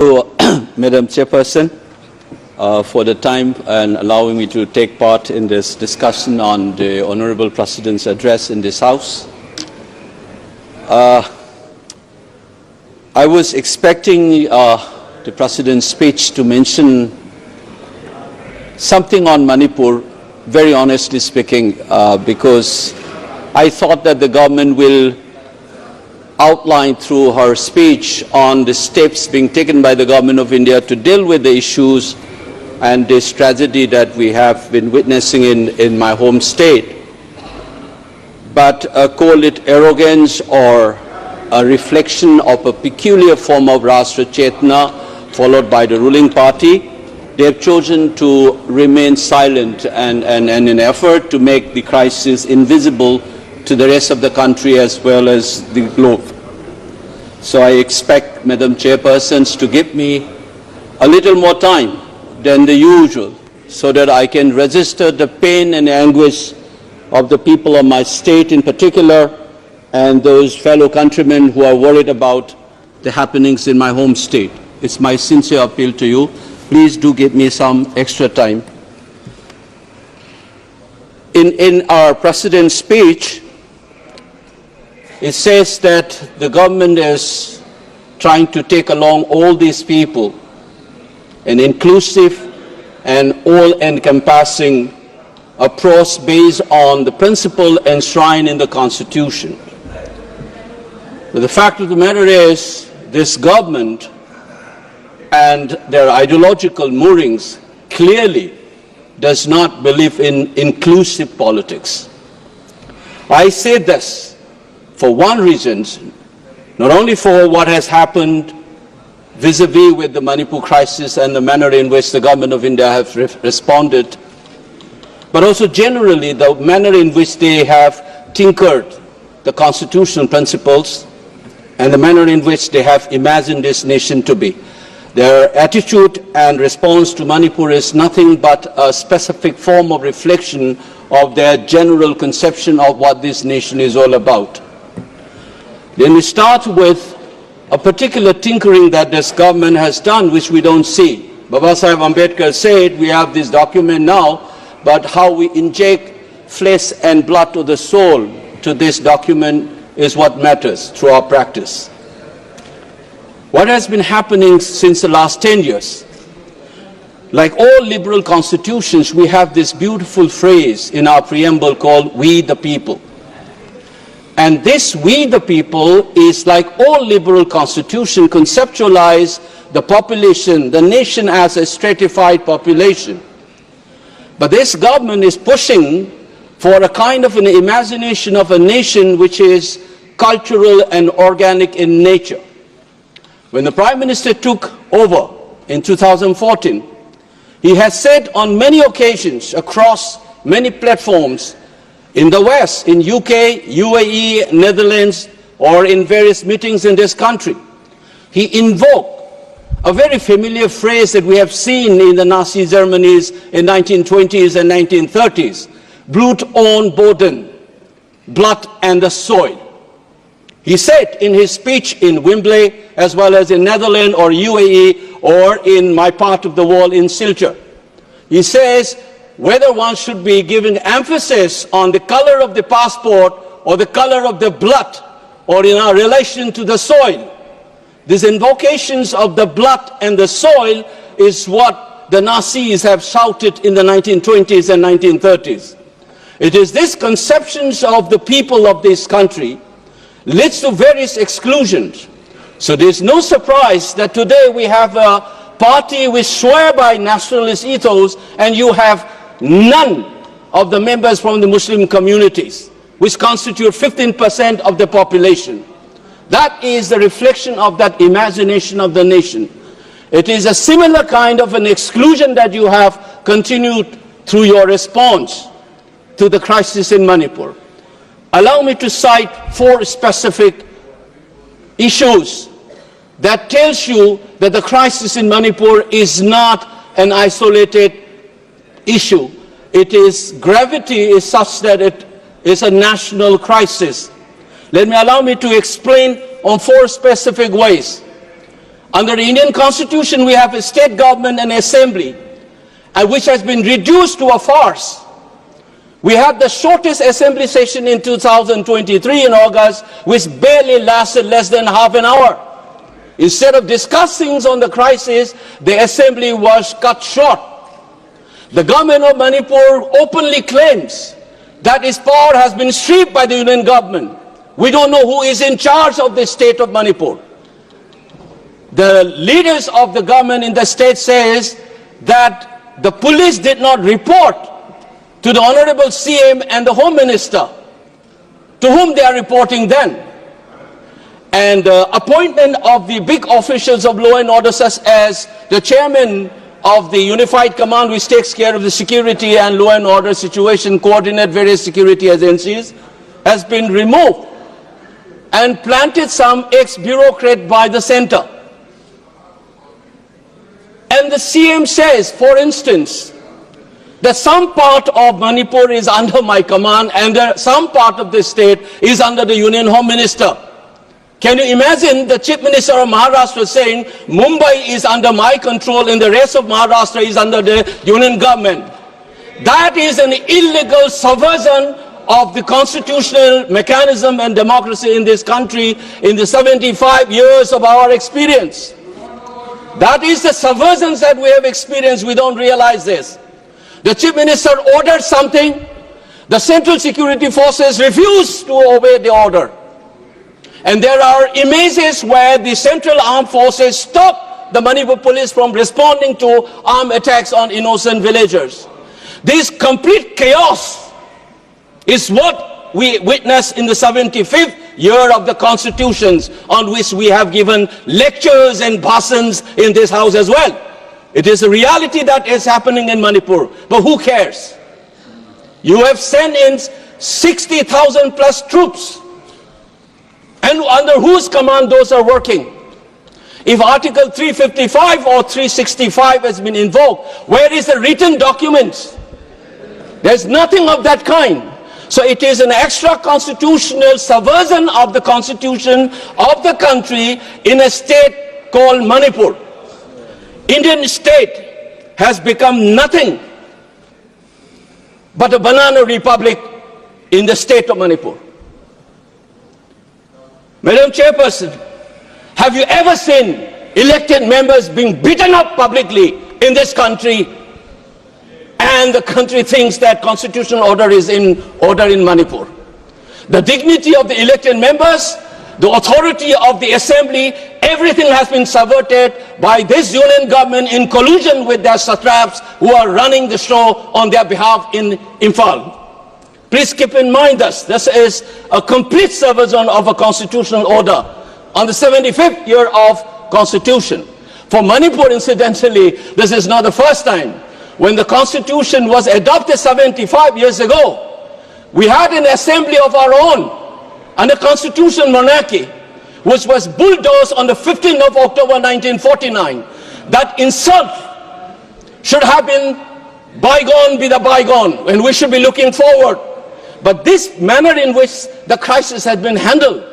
Madam Chairperson, for the time and allowing me to take part in this discussion on the Honorable President's address in this House. I was expecting the President's speech to mention something on Manipur, very honestly speaking, because I thought that the government will outline through her speech on the steps being taken by the Government of India to deal with the issues and this tragedy that we have been witnessing in my home state. But call it arrogance or a reflection of a peculiar form of Rashtra Chetna followed by the ruling party, they have chosen to remain silent and in an effort to make the crisis invisible to the rest of the country as well as the globe. So I expect Madam Chairpersons to give me a little more time than the usual so that I can register the pain and anguish of the people of my state in particular and those fellow countrymen who are worried about the happenings in my home state. It's my sincere appeal to you. Please do give me some extra time. In our President's speech, it says that the government is trying to take along all these people, an inclusive and all-encompassing approach based on the principle enshrined in the Constitution. But the fact of the matter is, this government and their ideological moorings clearly does not believe in inclusive politics. I say this for one reason, not only for what has happened vis-a-vis with the Manipur crisis and the manner in which the Government of India have responded, but also generally the manner in which they have tinkered the constitutional principles and the manner in which they have imagined this nation to be. Their attitude and response to Manipur is nothing but a specific form of reflection of their general conception of what this nation is all about. Then we start with a particular tinkering that this government has done, which we don't see. Baba Sahib Ambedkar said, we have this document now, but how we inject flesh and blood to the soul to this document is what matters through our practice. What has been happening since the last 10 years? Like all liberal constitutions, we have this beautiful phrase in our preamble called "We the People." And this "we the people" is like all liberal constitutions conceptualize the population, the nation as a stratified population. But this government is pushing for a kind of an imagination of a nation which is cultural and organic in nature. When the Prime Minister took over in 2014, he has said on many occasions across many platforms in the West, in UK, UAE, Netherlands, or in various meetings in this country, he invoked a very familiar phrase that we have seen in the Nazi Germany's in 1920s and 1930s, Blut und Boden, blood and the soil. He said in his speech in Wembley, as well as in Netherlands or UAE, or in my part of the world in Silchar, he says, whether one should be giving emphasis on the color of the passport or the color of the blood or in our relation to the soil. These invocations of the blood and the soil is what the Nazis have shouted in the 1920s and 1930s. It is these conceptions of the people of this country leads to various exclusions. So there's no surprise that today we have a party which swear by nationalist ethos and you have none of the members from the Muslim communities, which constitute 15% of the population. That is the reflection of that imagination of the nation. It is a similar kind of an exclusion that you have continued through your response to the crisis in Manipur. Allow me to cite 4 specific issues that tells you that the crisis in Manipur is not an isolated issue. Its gravity is such that it is a national crisis. Allow me to explain on 4 specific ways. Under the Indian Constitution, we have a state government and assembly, and which has been reduced to a farce. We had the shortest assembly session in 2023 in August, which barely lasted less than half an hour. Instead of discussing on the crisis, the assembly was cut short. The government of Manipur openly claims that its power has been stripped by the union government. We don't know who is in charge of the state of Manipur. The leaders of the government in the state says that the police did not report to the Honorable CM and the Home Minister, to whom they are reporting then. And appointment of the big officials of law and order, such as the chairman of the Unified Command, which takes care of the security and law and order situation, coordinate various security agencies, has been removed and planted some ex-bureaucrat by the center. And the CM says, for instance, that some part of Manipur is under my command and some part of the state is under the Union Home Minister. Can you imagine the Chief Minister of Maharashtra saying, Mumbai is under my control and the rest of Maharashtra is under the Union government? That is an illegal subversion of the constitutional mechanism and democracy in this country in the 75 years of our experience. That is the subversions that we have experienced. We don't realize this. The Chief Minister ordered something, the Central Security Forces refused to obey the order. And there are images where the Central Armed Forces stopped the Manipur police from responding to armed attacks on innocent villagers. This complete chaos is what we witnessed in the 75th year of the constitutions, on which we have given lectures and bhashans in this house as well. It is a reality that is happening in Manipur, but who cares? You have sent in 60,000 plus troops, and under whose command those are working? If Article 355 or 365 has been invoked, where is the written document? There's nothing of that kind. So it is an extra constitutional subversion of the constitution of the country in a state called Manipur. Indian state has become nothing but a banana republic in the state of Manipur. Madam Chairperson, have you ever seen elected members being beaten up publicly in this country, and the country thinks that constitutional order is in order in Manipur? The dignity of the elected members, the authority of the assembly, everything has been subverted by this union government in collusion with their satraps who are running the show on their behalf in Imphal. Please keep in mind this is a complete subversion of a constitutional order on the 75th year of constitution. For Manipur, incidentally, this is not the first time. When the constitution was adopted 75 years ago, we had an assembly of our own and a constitutional monarchy, which was bulldozed on the 15th of October 1949. That insult should have been bygone be the bygone, and we should be looking forward. But this manner in which the crisis has been handled,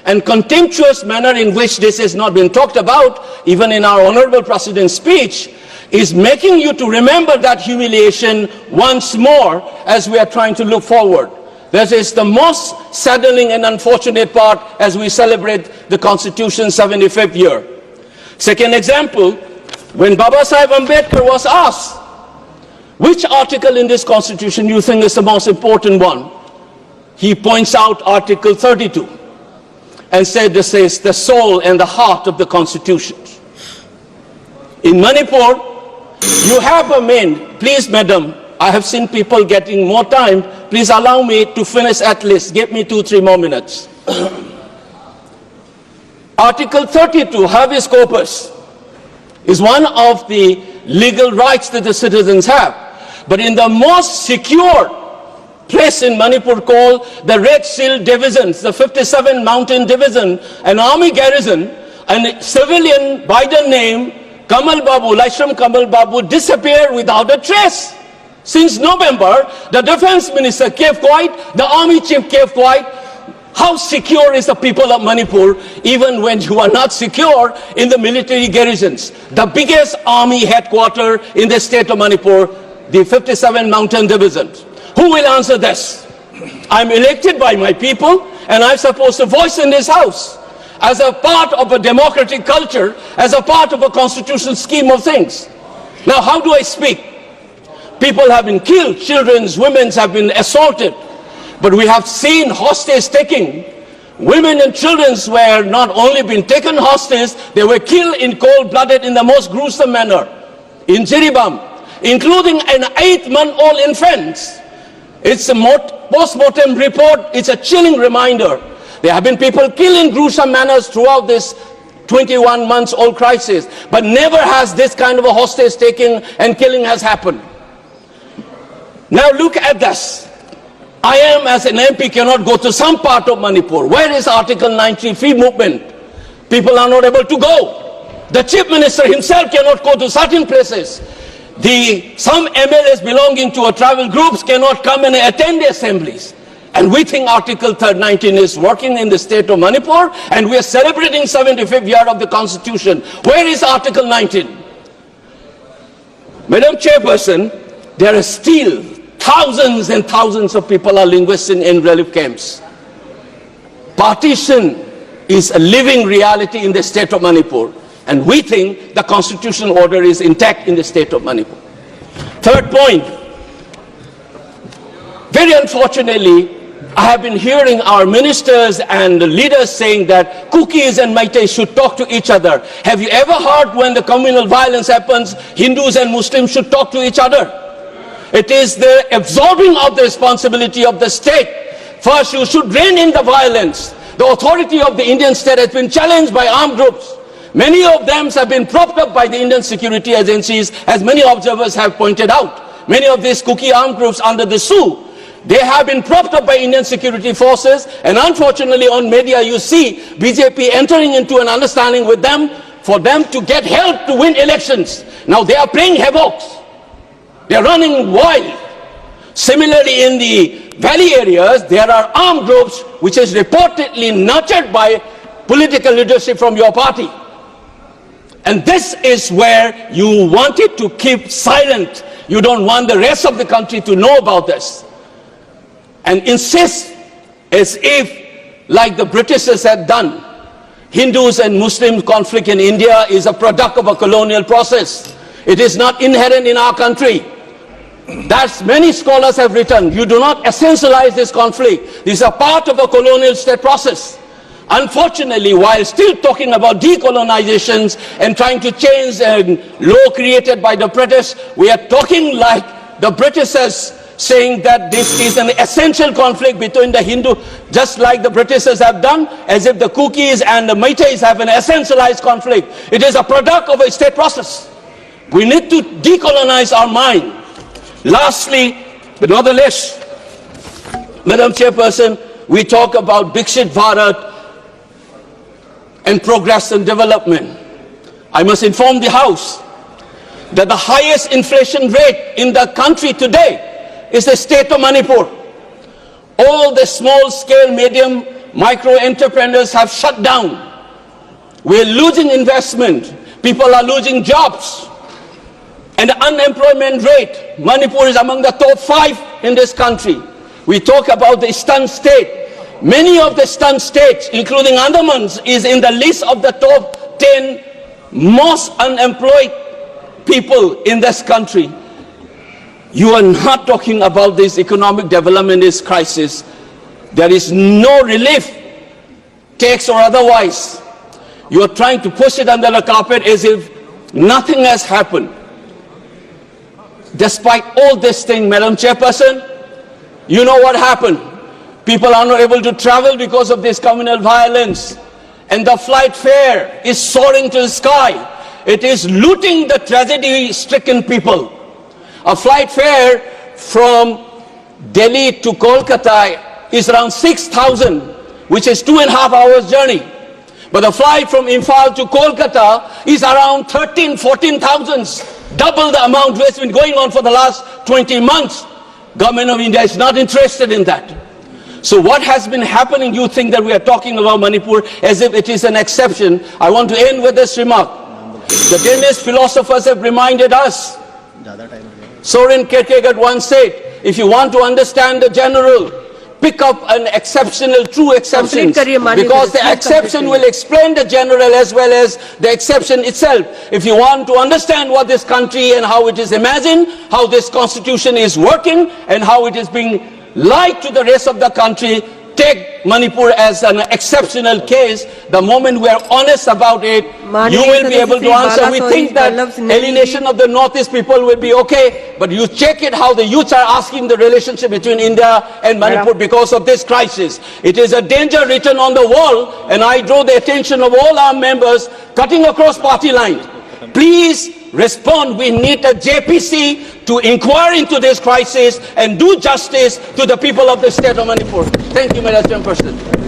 and contemptuous manner in which this has not been talked about, even in our Honorable President's speech, is making you to remember that humiliation once more as we are trying to look forward. That is the most saddening and unfortunate part as we celebrate the Constitution's 75th year. Second example, when Babasaheb Ambedkar was asked, which article in this Constitution you think is the most important one? He points out Article 32 and said this is the soul and the heart of the Constitution. In Manipur, you have a main, please madam, I have seen people getting more time. Please allow me to finish at least. Give me 2-3 more minutes. Article 32, habeas corpus, is one of the legal rights that the citizens have. But in the most secure place in Manipur called the Red Seal Divisions, the 57 Mountain Division, an army garrison, a civilian by the name Kamal Babu, Laishram Kamal Babu, disappeared without a trace. Since November, the defense minister kept quiet, the army chief kept quiet. How secure is the people of Manipur even when you are not secure in the military garrisons? The biggest army headquarters in the state of Manipur, the 57 Mountain Division. Who will answer this? I'm elected by my people and I'm supposed to voice in this house as a part of a democratic culture, as a part of a constitutional scheme of things. Now, how do I speak? People have been killed, children, women have been assaulted. But we have seen hostage taking. Women and children were not only been taken hostage, they were killed in cold-blooded in the most gruesome manner. In Jiribam, including an 8-month-old infant. It's a post-mortem report, it's a chilling reminder. There have been people killed in gruesome manners throughout this 21-month-old crisis. But never has this kind of a hostage taking and killing has happened. Now look at this. I am, as an MP, cannot go to some part of Manipur. Where is Article 90 free movement? People are not able to go. The Chief Minister himself cannot go to certain places. Some MLAs belonging to a tribal groups cannot come and attend the assemblies. And we think Article 19 is working in the state of Manipur, and we are celebrating 75th year of the Constitution. Where is Article 19? Madam Chairperson, there are still thousands and thousands of people are linguists in relief camps. Partition is a living reality in the state of Manipur, and we think the constitutional order is intact in the state of Manipur. Third point, very unfortunately, I have been hearing our ministers and leaders saying that Kukis and Meitei should talk to each other. Have you ever heard when the communal violence happens, Hindus and Muslims should talk to each other? It is the absorbing of the responsibility of the state. First, you should rein in the violence. The authority of the Indian state has been challenged by armed groups. Many of them have been propped up by the Indian security agencies, as many observers have pointed out. Many of these Kuki armed groups under the SU, they have been propped up by Indian security forces, and unfortunately on media you see BJP entering into an understanding with them for them to get help to win elections. Now they are playing havoc. They are running wild. Similarly, in the valley areas, there are armed groups which is reportedly nurtured by political leadership from your party. And this is where you wanted to keep silent. You don't want the rest of the country to know about this. And insist as if, like the Britishers had done, Hindus and Muslim conflict in India is a product of a colonial process. It is not inherent in our country. That's many scholars have written. You do not essentialize this conflict. This is a part of a colonial state process. Unfortunately, while still talking about decolonizations and trying to change a law created by the British, we are talking like the Britishers, saying that this is an essential conflict between the Hindu, just like the Britishers have done, as if the Kukis and the Meiteis have an essentialized conflict. It is a product of a state process. We need to decolonize our mind. Lastly, but not the least, Madam Chairperson, we talk about Viksit Bharat and progress and development. I must inform the House that the highest inflation rate in the country today is the state of Manipur. All the small-scale, medium, micro entrepreneurs have shut down. We're losing investment. People are losing jobs. And the unemployment rate, Manipur is among the top 5 in this country. We talk about the stunned state. Many of the stunned states, including Andamans, is in the list of the top 10 most unemployed people in this country. You are not talking about this economic development, this crisis. There is no relief, tax or otherwise. You are trying to push it under the carpet as if nothing has happened. Despite all this thing, Madam Chairperson, you know what happened. People are not able to travel because of this communal violence. And the flight fare is soaring to the sky. It is looting the tragedy-stricken people. A flight fare from Delhi to Kolkata is around 6,000, which is 2.5 hours journey. But the flight from Imphal to Kolkata is around 13,000-14,000, double the amount which has been going on for the last 20 months. Government of India is not interested in that. So what has been happening, you think that we are talking about Manipur as if it is an exception. I want to end with this remark. The Danish philosophers have reminded us. Soren Kierkegaard once said, if you want to understand the general, pick up an exceptional, true exceptions, because the exception will explain the general as well as the exception itself. If you want to understand what this country and how it is imagined, how this constitution is working and how it is being lied to the rest of the country, take Manipur as an exceptional case. The moment we are honest about it, you will be able to answer. We think that alienation of the Northeast people will be okay, but you check it how the youths are asking the relationship between India and Manipur because of this crisis. It is a danger written on the wall, and I draw the attention of all our members cutting across party lines. Please respond. We need a JPC to inquire into this crisis and do justice to the people of the state of Manipur. Thank you, Madam Chairperson.